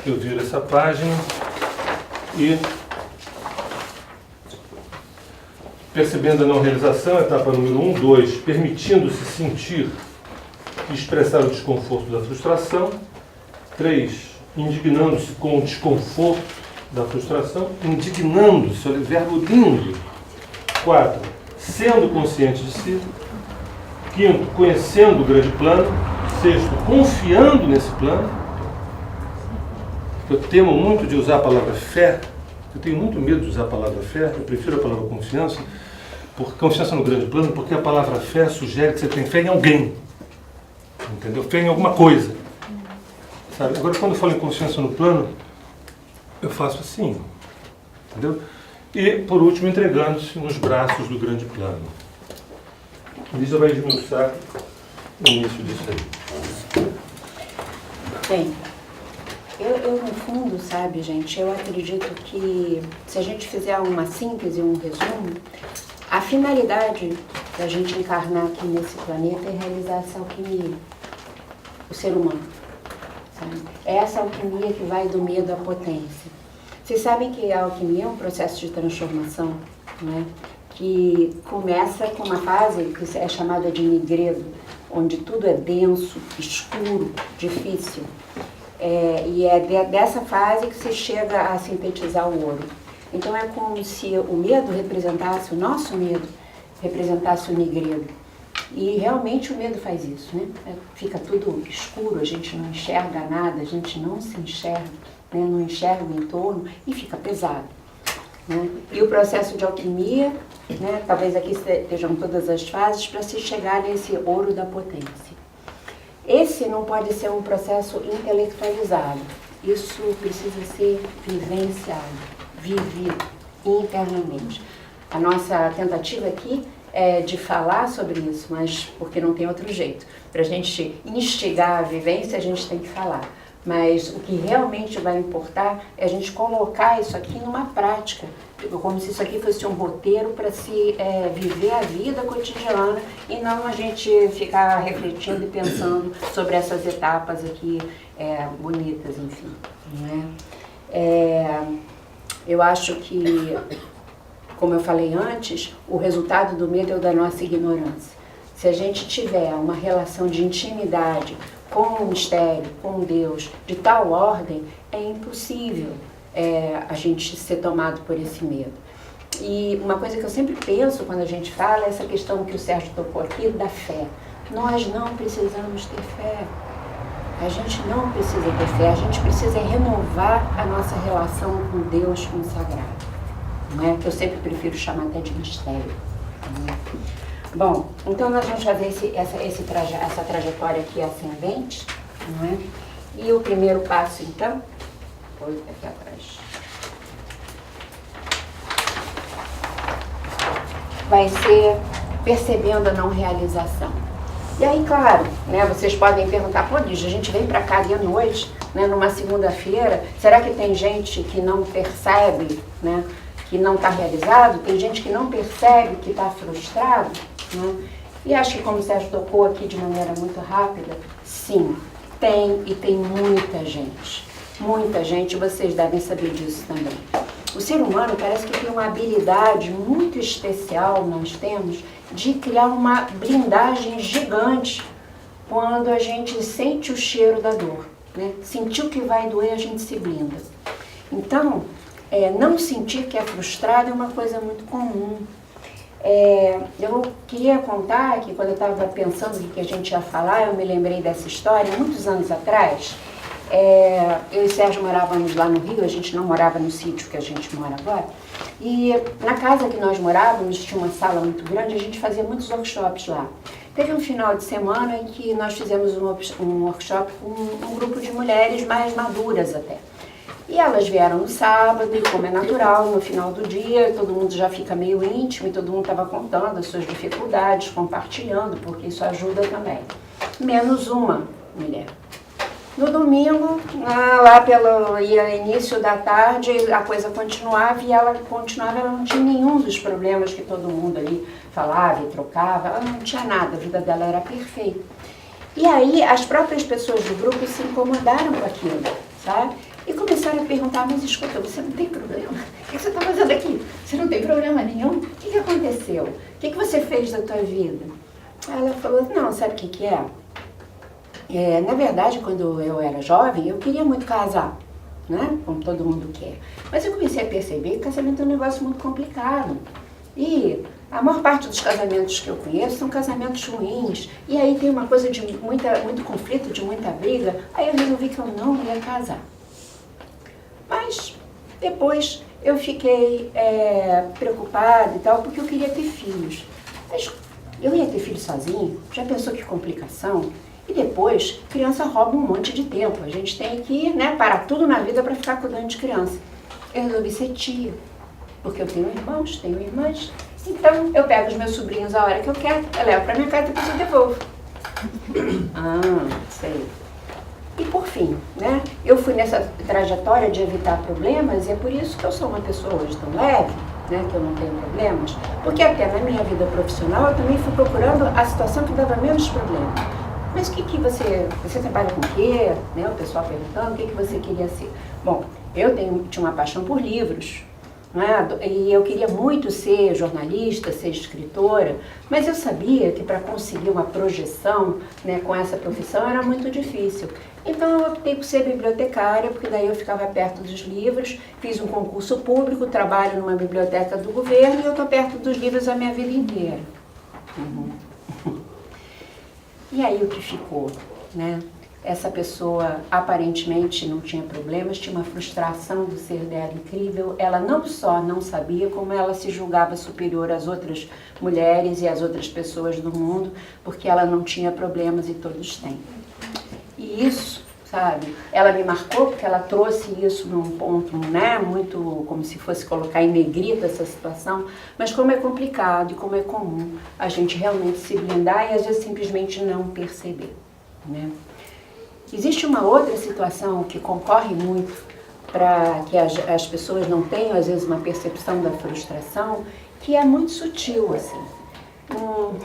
Eu viro essa página e, percebendo a não realização, etapa número 1, 2, permitindo-se sentir e expressar o desconforto da frustração. 3, indignando-se com o desconforto da frustração. Indignando-se, olha, verbo lindo. 4, sendo consciente de si. 5, conhecendo o grande plano. 6, confiando nesse plano. Eu temo muito de usar a palavra fé. Eu tenho muito medo de usar a palavra fé. Eu prefiro a palavra confiança. Confiança no grande plano, porque a palavra fé sugere que você tem fé em alguém. Entendeu? Fé em alguma coisa. Sabe? Agora, quando eu falo em confiança no plano, eu faço assim. Entendeu? E, por último, entregando-se nos braços do grande plano. Lígia vai esmiuçar o início disso aí. Bem, eu no fundo, sabe, gente, eu acredito que se a gente fizer uma síntese, um resumo, a finalidade da gente encarnar aqui nesse planeta é realizar essa alquimia, o ser humano, sabe? É essa alquimia que vai do medo à potência. Vocês sabem que a alquimia é um processo de transformação, né? Que começa com uma fase que é chamada de nigredo, onde tudo é denso, escuro, difícil. E é dessa fase que se chega a sintetizar o ouro. Então é como se o medo representasse, o nosso medo representasse o nigredo. E realmente o medo faz isso, né? Fica tudo escuro, a gente não enxerga nada, a gente não se enxerga, né? Não enxerga o entorno e fica pesado, né? E o processo de alquimia, né? Talvez aqui estejam todas as fases para se chegar nesse ouro da potência. Esse não pode ser um processo intelectualizado, isso precisa ser vivenciado, vivido internamente. A nossa tentativa aqui é de falar sobre isso, mas porque não tem outro jeito. Para a gente instigar a vivência, a gente tem que falar. Mas o que realmente vai importar é a gente colocar isso aqui numa prática, como se isso aqui fosse um roteiro para se viver a vida cotidiana e não a gente ficar refletindo e pensando sobre essas etapas aqui bonitas, enfim. Né? Eu acho que, como eu falei antes, o resultado do medo é o da nossa ignorância. Se a gente tiver uma relação de intimidade com o mistério, com Deus, de tal ordem, é impossível a gente ser tomado por esse medo. E uma coisa que eu sempre penso quando a gente fala é essa questão que o Sérgio tocou aqui da fé. Nós não precisamos ter fé. A gente não precisa ter fé, a gente precisa renovar a nossa relação com Deus, com o sagrado. Não é? Que eu sempre prefiro chamar até de mistério. Bom, então nós vamos fazer essa trajetória aqui ascendente, não é? E o primeiro passo, então, foi aqui atrás. Vai ser percebendo a não realização. E aí, claro, né, vocês podem perguntar, pô, Lígia, a gente vem para cá de noite, né, numa segunda-feira, será que tem gente que não percebe, né, que não está realizado? Tem gente que não percebe que está frustrado? Né? E acho que, como o Sérgio tocou aqui de maneira muito rápida, sim, tem, e tem muita gente. Muita gente, vocês devem saber disso também. O ser humano parece que tem uma habilidade muito especial, nós temos, de criar uma blindagem gigante quando a gente sente o cheiro da dor. Né? Sentiu que vai doer, a gente se blinda. Então, não sentir que é frustrado é uma coisa muito comum. Eu queria contar que quando eu estava pensando o que a gente ia falar, eu me lembrei dessa história, muitos anos atrás. Eu e o Sérgio morávamos lá no Rio, a gente não morava no sítio que a gente mora agora. E na casa que nós morávamos, tinha uma sala muito grande, a gente fazia muitos workshops lá. Teve um final de semana em que nós fizemos um workshop com um grupo de mulheres mais maduras até. E elas vieram no sábado, e como é natural, no final do dia, todo mundo já fica meio íntimo e todo mundo estava contando as suas dificuldades, compartilhando, porque isso ajuda também. Menos uma mulher. No domingo, lá pelo início da tarde, a coisa continuava e ela não tinha nenhum dos problemas que todo mundo ali falava e trocava, ela não tinha nada, a vida dela era perfeita. E aí as próprias pessoas do grupo se incomodaram com aquilo, sabe? E começaram a perguntar, mas escuta, você não tem problema? O que você está fazendo aqui? Você não tem problema nenhum? O que aconteceu? O que você fez da tua vida? Ela falou, não, sabe o que é? Na verdade, quando eu era jovem, eu queria muito casar, né? Como todo mundo quer. Mas eu comecei a perceber que casamento é um negócio muito complicado. E a maior parte dos casamentos que eu conheço são casamentos ruins. E aí tem uma coisa de muito conflito, de muita briga. Aí eu resolvi que eu não ia casar. Mas depois eu fiquei preocupada e tal, porque eu queria ter filhos. Mas eu ia ter filho sozinho? Já pensou que complicação? E depois, criança rouba um monte de tempo. A gente tem que parar tudo na vida para ficar cuidando de criança. Eu resolvi ser tia, porque eu tenho irmãos, tenho irmãs. Então, eu pego os meus sobrinhos a hora que eu quero, eu levo para minha casa e depois eu devolvo. Sei. E por fim, eu fui nessa trajetória de evitar problemas e é por isso que eu sou uma pessoa hoje tão leve, que eu não tenho problemas, porque até na minha vida profissional eu também fui procurando a situação que dava menos problema. Mas o que você trabalha com o quê? O pessoal perguntando, o que você queria ser? Bom, eu tinha uma paixão por livros, e eu queria muito ser jornalista, ser escritora, mas eu sabia que para conseguir uma projeção com essa profissão era muito difícil. Então eu optei por ser bibliotecária, porque daí eu ficava perto dos livros, fiz um concurso público, trabalho numa biblioteca do governo e eu estou perto dos livros a minha vida inteira. E aí o que ficou? Essa pessoa aparentemente não tinha problemas, tinha uma frustração do ser dela incrível. Ela não só não sabia, como ela se julgava superior às outras mulheres e às outras pessoas do mundo, porque ela não tinha problemas e todos têm. E isso, sabe, ela me marcou porque ela trouxe isso num ponto, muito como se fosse colocar em negrito essa situação, mas como é complicado e como é comum a gente realmente se blindar e às vezes simplesmente não perceber, Existe uma outra situação que concorre muito para que as pessoas não tenham, às vezes, uma percepção da frustração, que é muito sutil, assim.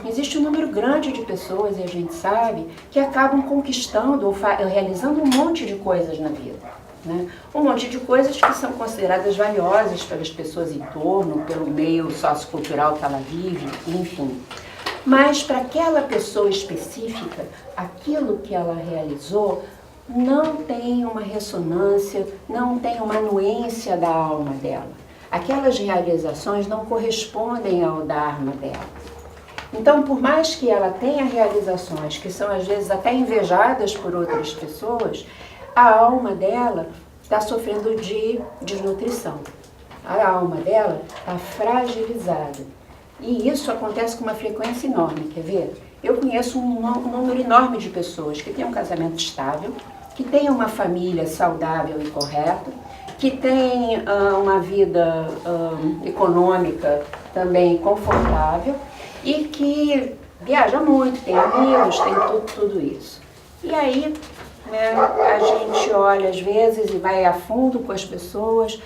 Existe um número grande de pessoas, e a gente sabe, que acabam conquistando ou realizando um monte de coisas na vida. Um monte de coisas que são consideradas valiosas pelas pessoas em torno, pelo meio sociocultural que ela vive, enfim. Mas para aquela pessoa específica, aquilo que ela realizou não tem uma ressonância, não tem uma anuência da alma dela. Aquelas realizações não correspondem ao da alma dela. Então, por mais que ela tenha realizações que são às vezes até invejadas por outras pessoas, a alma dela está sofrendo de desnutrição. A alma dela está fragilizada. E isso acontece com uma frequência enorme, quer ver? Eu conheço um número enorme de pessoas que têm um casamento estável, que têm uma família saudável e correta, que têm uma vida econômica também confortável e que viaja muito, tem amigos, tem tudo isso. E aí a gente olha às vezes e vai a fundo com as pessoas.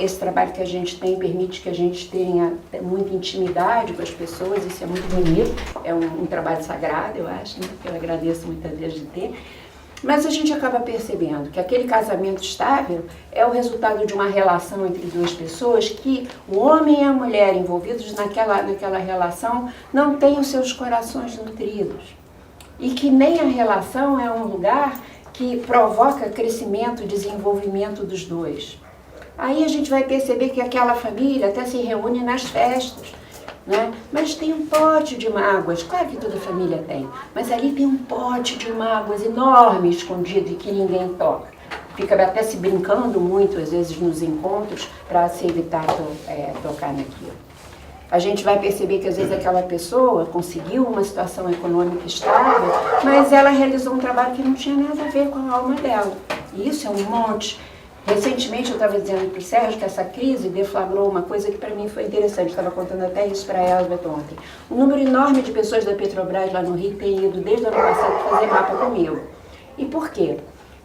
Esse trabalho que a gente tem permite que a gente tenha muita intimidade com as pessoas, isso é muito bonito, é um trabalho sagrado, eu acho, que eu agradeço muitas vezes de ter. Mas a gente acaba percebendo que aquele casamento estável é o resultado de uma relação entre duas pessoas que o homem e a mulher envolvidos naquela relação não têm os seus corações nutridos. E que nem a relação é um lugar que provoca crescimento e desenvolvimento dos dois. Aí a gente vai perceber que aquela família até se reúne nas festas, mas tem um pote de mágoas, claro que toda família tem, mas ali tem um pote de mágoas enorme escondido e que ninguém toca. Fica até se brincando muito, às vezes, nos encontros, para se evitar tocar naquilo. A gente vai perceber que às vezes aquela pessoa conseguiu uma situação econômica estável, mas ela realizou um trabalho que não tinha nada a ver com a alma dela. E isso é um monte. Recentemente eu estava dizendo para o Sérgio que essa crise deflagrou uma coisa que para mim foi interessante, estava contando até isso para a Elzbeth ontem. Um número enorme de pessoas da Petrobras lá no Rio tem ido desde o ano passado fazer mapa comigo. E por quê?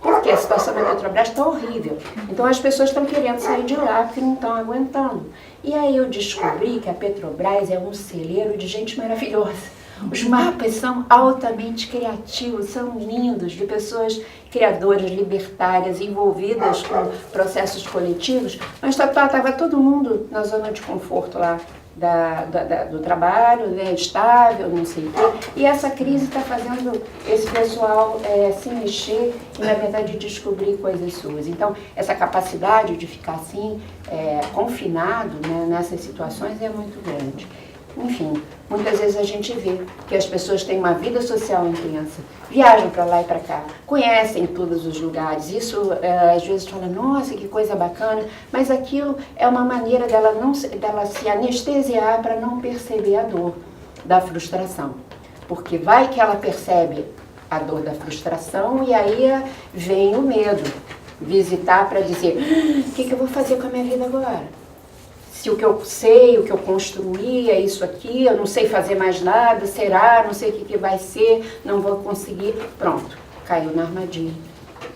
Porque a situação da Petrobras está horrível. Então as pessoas estão querendo sair de lá porque não estão aguentando. E aí eu descobri que a Petrobras é um celeiro de gente maravilhosa. Os mapas são altamente criativos, são lindos, de pessoas criadoras, libertárias, envolvidas com processos coletivos, mas estava todo mundo na zona de conforto lá do trabalho, né, estável, não sei o quê. E essa crise está fazendo esse pessoal se mexer e, na verdade, descobrir coisas suas. Então, essa capacidade de ficar assim, confinado, né, nessas situações é muito grande. Enfim, muitas vezes a gente vê que as pessoas têm uma vida social intensa, viajam para lá e para cá, conhecem todos os lugares. Isso, às vezes, fala, nossa, que coisa bacana, mas aquilo é uma maneira dela se anestesiar para não perceber a dor da frustração. Porque vai que ela percebe a dor da frustração e aí vem o medo, visitar para dizer, o que eu vou fazer com a minha vida agora? Se o que eu sei, o que eu construí é isso aqui, eu não sei fazer mais nada, será, não sei o que vai ser, não vou conseguir, pronto, caiu na armadilha,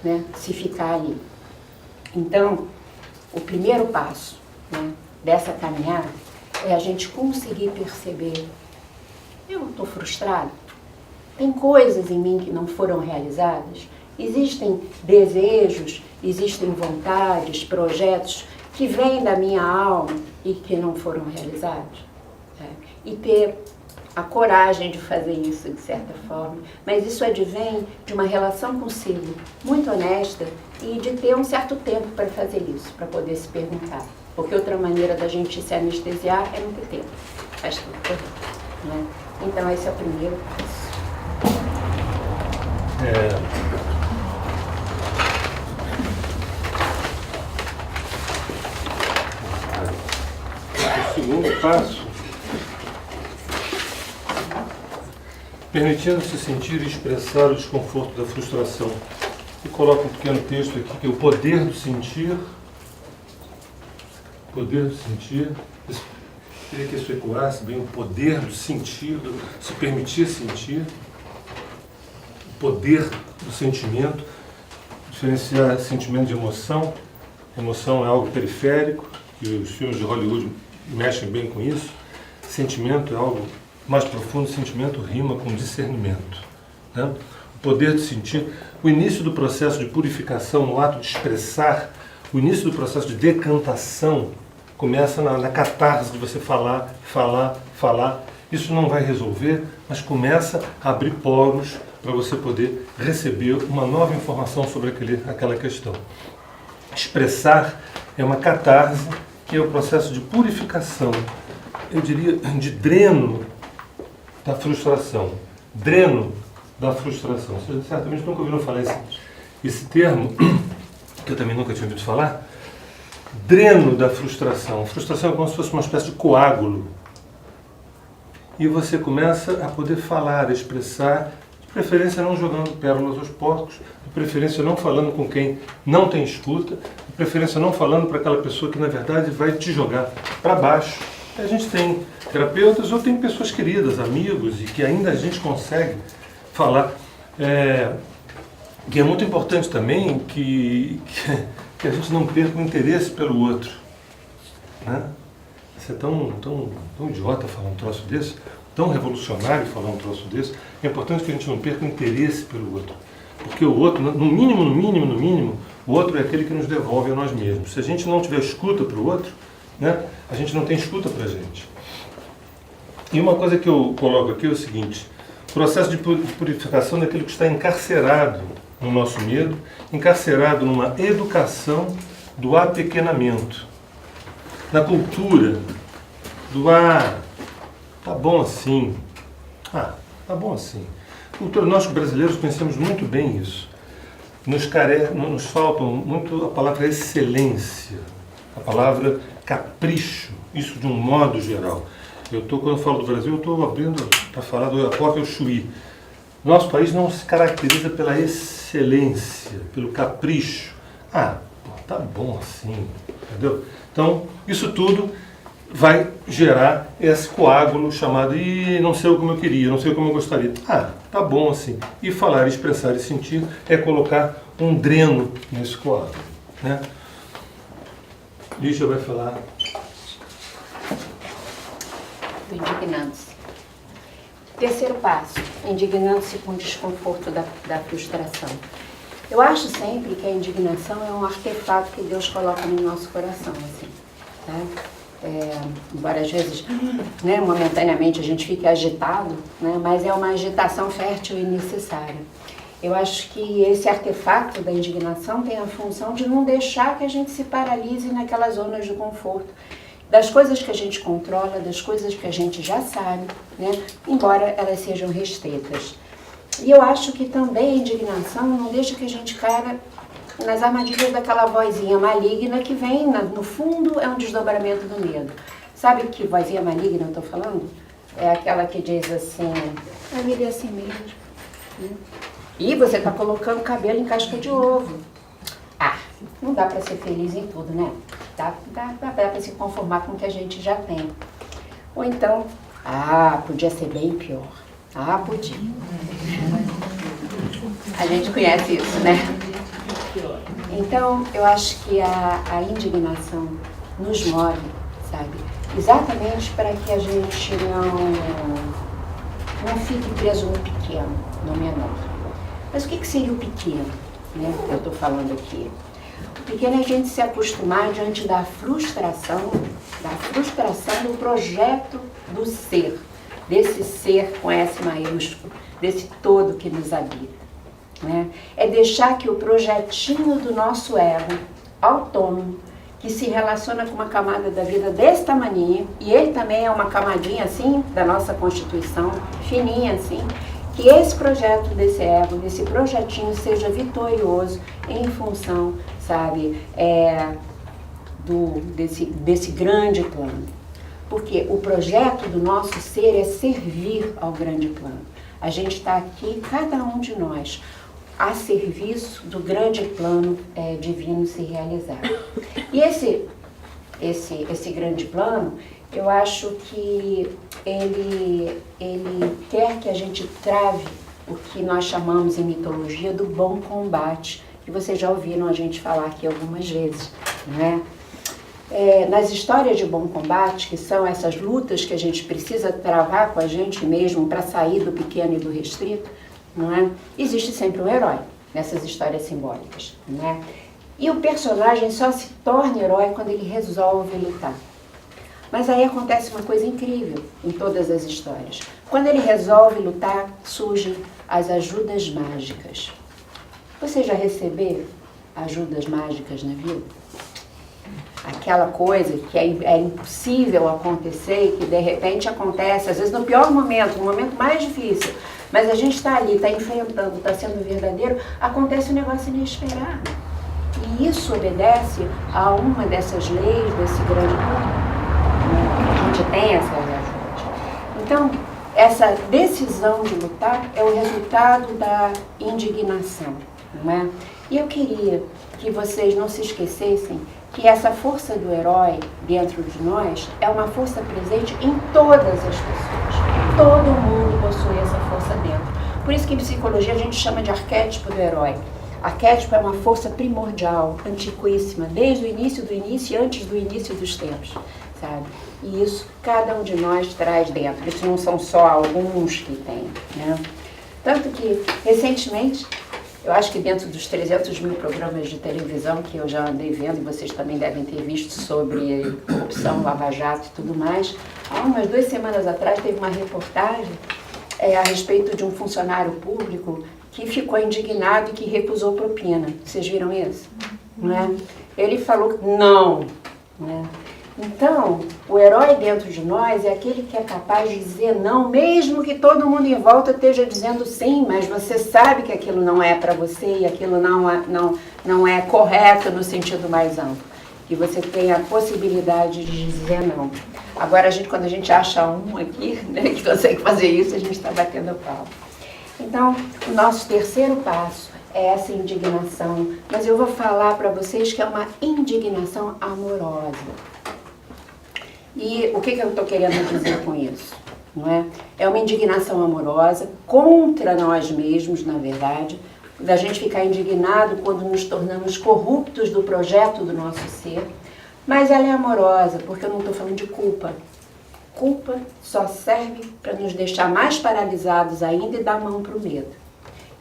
né? Se ficar ali. Então, o primeiro passo, né, dessa caminhada é a gente conseguir perceber, eu estou frustrado, tem coisas em mim que não foram realizadas, existem desejos, existem vontades, projetos que vêm da minha alma e que não foram realizados. Né? E ter a coragem de fazer isso, de certa forma. Mas isso advém de uma relação consigo muito honesta e de ter um certo tempo para fazer isso, para poder se perguntar. Porque outra maneira da gente se anestesiar é não ter tempo. Faz tudo. Né? Então, esse é o primeiro passo. O segundo passo, permitindo-se sentir e expressar o desconforto da frustração. E coloco um pequeno texto aqui, que é o poder do sentir. Poder do sentir. Queria que isso ecoasse bem, o poder do sentir, se permitir sentir. O poder do sentimento. Diferenciar sentimento de emoção. Emoção é algo periférico, e os filmes de Hollywood mexem bem com isso. Sentimento é algo mais profundo, sentimento rima com discernimento. Né? O poder de sentir, o início do processo de purificação, no ato de expressar, o início do processo de decantação começa na catarse de você falar. Isso não vai resolver, mas começa a abrir poros para você poder receber uma nova informação sobre aquela questão. Expressar é uma catarse, que é o processo de purificação, eu diria, de dreno da frustração. Dreno da frustração. Vocês certamente nunca ouviram falar esse termo, que eu também nunca tinha ouvido falar. Dreno da frustração. Frustração é como se fosse uma espécie de coágulo. E você começa a poder falar, expressar, de preferência não jogando pérolas aos porcos, de preferência não falando com quem não tem escuta, de preferência não falando para aquela pessoa que na verdade vai te jogar para baixo. A gente tem terapeutas ou tem pessoas queridas, amigos, e que ainda a gente consegue falar. Que é muito importante também que a gente não perca o interesse pelo outro. Né? Isso é tão idiota falar um troço desse, tão revolucionário falar um troço desse. É importante que a gente não perca o interesse pelo outro. Porque o outro, no mínimo, o outro é aquele que nos devolve a nós mesmos. Se a gente não tiver escuta para o outro, né, a gente não tem escuta para a gente. E uma coisa que eu coloco aqui é o seguinte: o processo de purificação daquilo que está encarcerado no nosso medo, encarcerado numa educação do apequenamento, na cultura do tá bom assim, tá bom assim. Cultura, nós brasileiros conhecemos muito bem isso. Nos falta muito a palavra excelência, a palavra capricho, isso de um modo geral. Quando eu falo do Brasil, eu estou abrindo para falar do Oiapoque ao Chuí. Nosso país não se caracteriza pela excelência, pelo capricho. Tá bom assim, entendeu? Então, isso tudo vai gerar esse coágulo chamado não sei como eu queria, não sei como eu gostaria. Tá bom assim. E falar, expressar e sentir é colocar um dreno nesse coágulo. Né? Lígia vai falar. Indignados. Terceiro passo, indignando-se com o desconforto da frustração. Eu acho sempre que a indignação é um artefato que Deus coloca no nosso coração, assim, né? Embora às vezes, né, momentaneamente a gente fique agitado, né, mas é uma agitação fértil e necessária. Eu acho que esse artefato da indignação tem a função de não deixar que a gente se paralise naquelas zonas de conforto, das coisas que a gente controla, das coisas que a gente já sabe, né, embora elas sejam restritas. E eu acho que também a indignação não deixa que a gente caia nas armadilhas daquela vozinha maligna que vem, no fundo, é um desdobramento do medo. Sabe que vozinha maligna eu estou falando? É aquela que diz assim, a vida é assim mesmo. Né? E você está colocando cabelo em casca de ovo. Ah, não dá para ser feliz em tudo, né? Dá para se conformar com o que a gente já tem. Ou então, podia ser bem pior. Podia. A gente conhece isso, né? Então, eu acho que a indignação nos move, sabe? Exatamente para que a gente não fique preso no pequeno, no menor. Mas o que seria o pequeno, né? Eu estou falando aqui. O pequeno é a gente se acostumar diante da frustração do projeto do ser, desse ser com S maiúsculo, desse todo que nos habita. Né? É deixar que o projetinho do nosso ego, autônomo, que se relaciona com uma camada da vida desse tamaninho, e ele também é uma camadinha assim, da nossa constituição, fininha assim, que esse projeto desse ego, desse projetinho seja vitorioso em função, sabe, desse grande plano. Porque o projeto do nosso ser é servir ao grande plano. A gente está aqui, cada um de nós, a serviço do grande plano divino se realizar. E esse grande plano, eu acho que ele quer que a gente trave o que nós chamamos em mitologia do bom combate, que vocês já ouviram a gente falar aqui algumas vezes, né? Nas histórias de bom combate, que são essas lutas que a gente precisa travar com a gente mesmo para sair do pequeno e do restrito, não é? Existe sempre um herói nessas histórias simbólicas, né? E o personagem só se torna herói quando ele resolve lutar. Mas aí acontece uma coisa incrível em todas as histórias. Quando ele resolve lutar, surgem as ajudas mágicas. Você já recebeu ajudas mágicas na vida? Aquela coisa que é impossível acontecer e que de repente acontece, às vezes no pior momento, no momento mais difícil, mas a gente está ali, está enfrentando, está sendo verdadeiro, acontece um negócio inesperado. E isso obedece a uma dessas leis desse grande plano. A gente tem essas ajudas. Então, essa decisão de lutar é o resultado da indignação, não é? E eu queria que vocês não se esquecessem que essa força do herói dentro de nós é uma força presente em todas as pessoas. Todo mundo possui essa força dentro. Por isso que em psicologia a gente chama de arquétipo do herói. Arquétipo é uma força primordial, antiquíssima, desde o início e antes do início dos tempos, sabe? E isso cada um de nós traz dentro. Isso não são só alguns que têm, né? Tanto que, recentemente, eu acho que dentro dos 300 mil programas de televisão que eu já andei vendo, e vocês também devem ter visto sobre corrupção, lava-jato e tudo mais, há umas 2 semanas atrás teve uma reportagem a respeito de um funcionário público que ficou indignado e que recusou propina. Vocês viram isso? Não é? Ele falou não. Né? Então, o herói dentro de nós é aquele que é capaz de dizer não, mesmo que todo mundo em volta esteja dizendo sim, mas você sabe que aquilo não é para você e aquilo não é correto no sentido mais amplo. Que você tem a possibilidade de dizer não. Agora, quando a gente acha um aqui, né, que consegue fazer isso, a gente está batendo palma. Então, o nosso terceiro passo é essa indignação, mas eu vou falar para vocês que é uma indignação amorosa. E o que eu estou querendo dizer com isso? Não é? É uma indignação amorosa contra nós mesmos, na verdade, da gente ficar indignado quando nos tornamos corruptos do projeto do nosso ser, mas ela é amorosa, porque eu não estou falando de culpa. culpa só serve para nos deixar mais paralisados ainda e dar mão para o medo.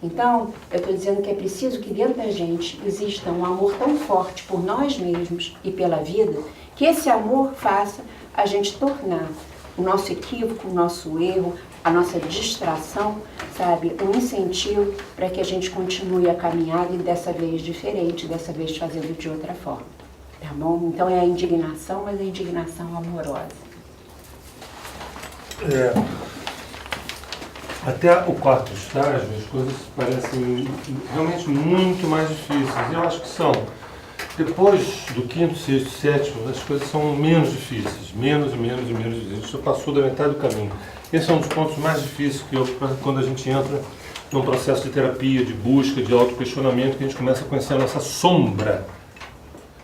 Então, eu estou dizendo que é preciso que dentro da gente exista um amor tão forte por nós mesmos e pela vida, que esse amor faça a gente tornar o nosso equívoco, o nosso erro, a nossa distração, sabe, um incentivo para que a gente continue a caminhada e dessa vez diferente, dessa vez fazendo de outra forma. Tá bom? Então é a indignação, mas a indignação amorosa. Até o quarto estágio, as coisas parecem realmente muito mais difíceis. Eu acho que são. Depois do quinto, sexto, sétimo, as coisas são menos difíceis. Menos e menos e menos difíceis. A gente já passou da metade do caminho. Esse é um dos pontos mais difíceis que quando a gente entra num processo de terapia, de busca, de autoquestionamento, que a gente começa a conhecer a nossa sombra.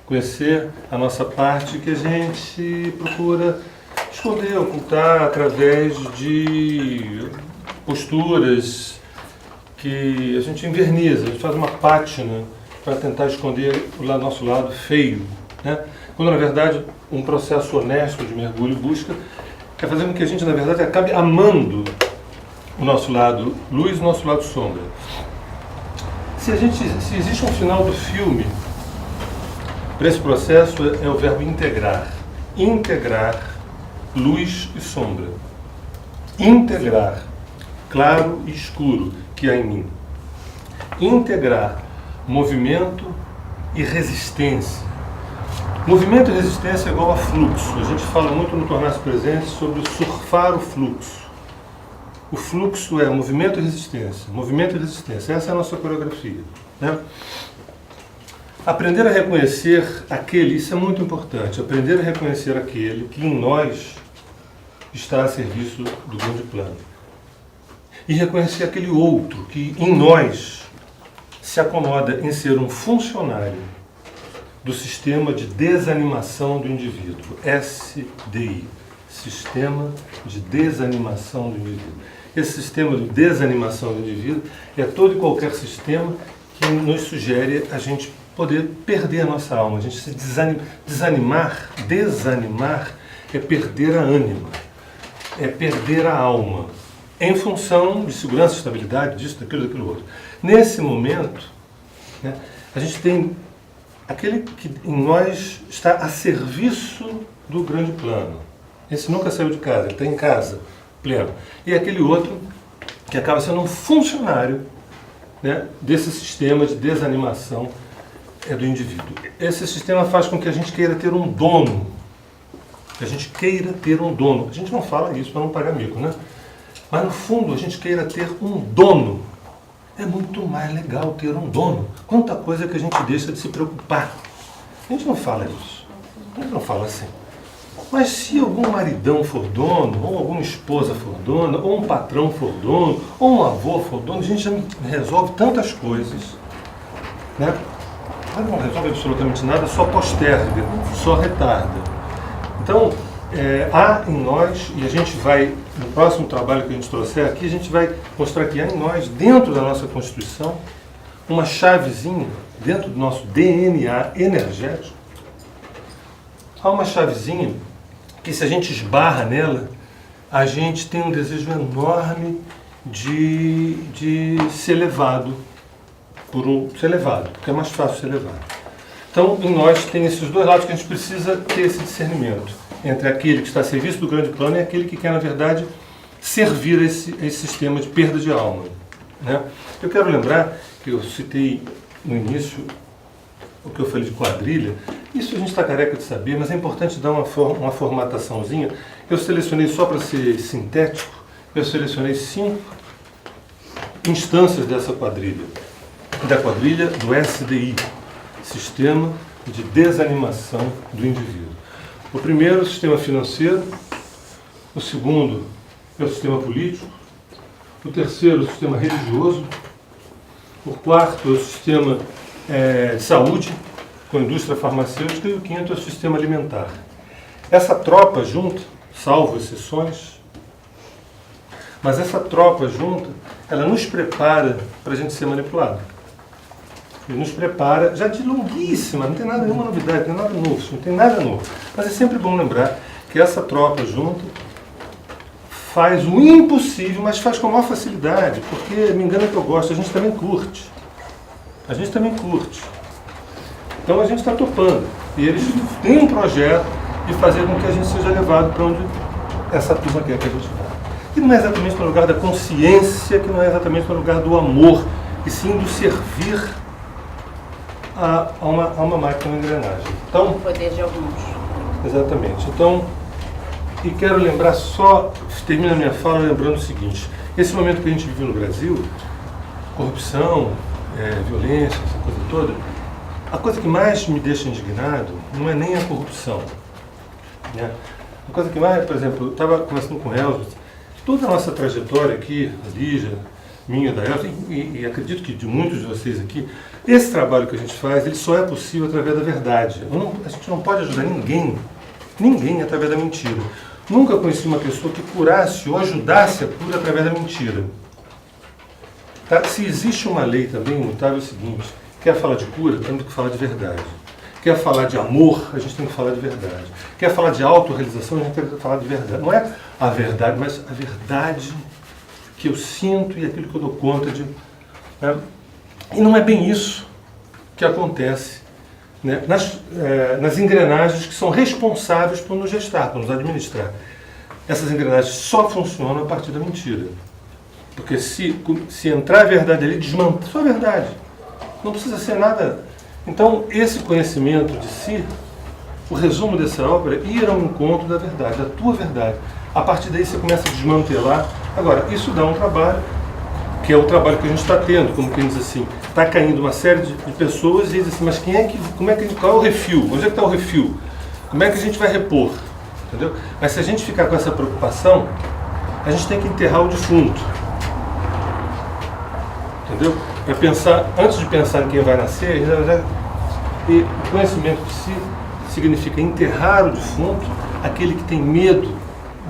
Conhecer a nossa parte que a gente procura esconder, ocultar através de posturas que a gente inverniza, a gente faz uma pátina para tentar esconder o nosso lado feio, né? Quando na verdade um processo honesto de mergulho busca é fazer com que a gente na verdade acabe amando o nosso lado luz e o nosso lado sombra. Se existe um final do filme para esse processo, é o verbo integrar. Integrar luz e sombra. Integrar claro e escuro que há em mim. Integrar movimento e resistência. Movimento e resistência é igual a fluxo. A gente fala muito no Tornar-se Presente sobre surfar o fluxo. O fluxo é movimento e resistência. Movimento e resistência. Essa é a nossa coreografia, né? Aprender a reconhecer aquele, isso é muito importante, aprender a reconhecer aquele que em nós está a serviço do grande plano. E reconhecer aquele outro que em nós se acomoda em ser um funcionário do sistema de desanimação do indivíduo, SDI, Sistema de Desanimação do Indivíduo. Esse sistema de desanimação do indivíduo é todo e qualquer sistema que nos sugere a gente poder perder a nossa alma, a gente se desanimar é perder a ânima, é perder a alma, em função de segurança, estabilidade, disso, daquilo outro. Nesse momento, né, a gente tem aquele que em nós está a serviço do grande plano. Esse nunca saiu de casa, ele está em casa, pleno. E aquele outro que acaba sendo um funcionário, né, desse sistema de desanimação do indivíduo. Esse sistema faz com que a gente queira ter um dono. Que a gente queira ter um dono. A gente não fala isso para não pagar mico, né? Mas no fundo a gente queira ter um dono. É muito mais legal ter um dono. Quanta coisa que a gente deixa de se preocupar. A gente não fala isso. A gente não fala assim. Mas se algum maridão for dono, ou alguma esposa for dona, ou um patrão for dono, ou um avô for dono, a gente já resolve tantas coisas, né? Mas não resolve absolutamente nada, só posterga, só retarda. Então, há em nós, e a gente vai, no próximo trabalho que a gente trouxer aqui, a gente vai mostrar que há em nós, dentro da nossa Constituição, uma chavezinha, dentro do nosso DNA energético, há uma chavezinha que, se a gente esbarra nela, a gente tem um desejo enorme de ser levado, ser levado, porque é mais fácil ser levado. Então, em nós tem esses dois lados que a gente precisa ter esse discernimento entre aquele que está a serviço do grande plano e aquele que quer, na verdade, servir a esse sistema de perda de alma, né? Eu quero lembrar que eu citei no início o que eu falei de quadrilha. Isso a gente está careca de saber, mas é importante dar uma formataçãozinha. Eu selecionei, só para ser sintético, eu selecionei 5 instâncias dessa quadrilha. Da quadrilha do SDI, Sistema de Desanimação do Indivíduo. O primeiro é o sistema financeiro, o segundo é o sistema político, o terceiro é o sistema religioso, o quarto é o sistema de saúde, com a indústria farmacêutica, e o quinto é o sistema alimentar. Essa tropa junta, salvo exceções, mas essa tropa junta, ela nos prepara para a gente ser manipulado. E nos prepara, já de longuíssima, não tem nada, nenhuma novidade, não tem nada novo, não tem nada novo. Mas é sempre bom lembrar que essa tropa junta faz o impossível, mas faz com a maior facilidade, porque me engana que eu gosto, a gente também curte. A gente também curte. Então a gente está topando. E eles têm um projeto de fazer com que a gente seja levado para onde essa turma quer que a gente vá. Que não é exatamente para o lugar da consciência, que não é exatamente para o lugar do amor, e sim do servir a uma máquina de engrenagem. Então, O poder de alguns. exatamente. Então, e quero lembrar só, termino a minha fala lembrando o seguinte: esse momento que a gente vive no Brasil, corrupção, violência, essa coisa toda, a coisa que mais me deixa indignado não é nem a corrupção. Né? A coisa que mais, por exemplo, eu estava conversando com o Elvis, toda a nossa trajetória aqui, a Lígia, minha, da Elvis, e acredito que de muitos de vocês aqui, esse trabalho que a gente faz, ele só é possível através da verdade. A gente não pode ajudar ninguém através da mentira. Nunca conheci uma pessoa que curasse ou ajudasse a cura através da mentira. Tá? Se existe uma lei também imutável, é o seguinte: quer falar de cura, temos que falar de verdade. Quer falar de amor, a gente tem que falar de verdade. Quer falar de autorrealização, a gente tem que falar de verdade. Não é a verdade, mas a verdade que eu sinto e aquilo que eu dou conta de. Né? E não é bem isso que acontece, né, nas engrenagens que são responsáveis por nos gestar, por nos administrar. Essas engrenagens só funcionam a partir da mentira. Porque se entrar a verdade ali, desmanta só a verdade. Não precisa ser nada. Então, esse conhecimento de si, o resumo dessa obra é ir ao encontro da verdade, da tua verdade. A partir daí você começa a desmantelar. Agora, isso dá um trabalho, que é o trabalho que a gente está tendo, como quem diz assim, está caindo uma série de pessoas e diz assim, mas qual é o refil? Onde é que está o refil? Como é que a gente vai repor? Entendeu? Mas se a gente ficar com essa preocupação, a gente tem que enterrar o defunto. Entendeu? Para pensar, antes de pensar em quem vai nascer, e o conhecimento de si significa enterrar o defunto, aquele que tem medo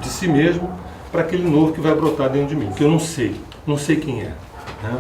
de si mesmo, para aquele novo que vai brotar dentro de mim, que eu não sei quem é. Né?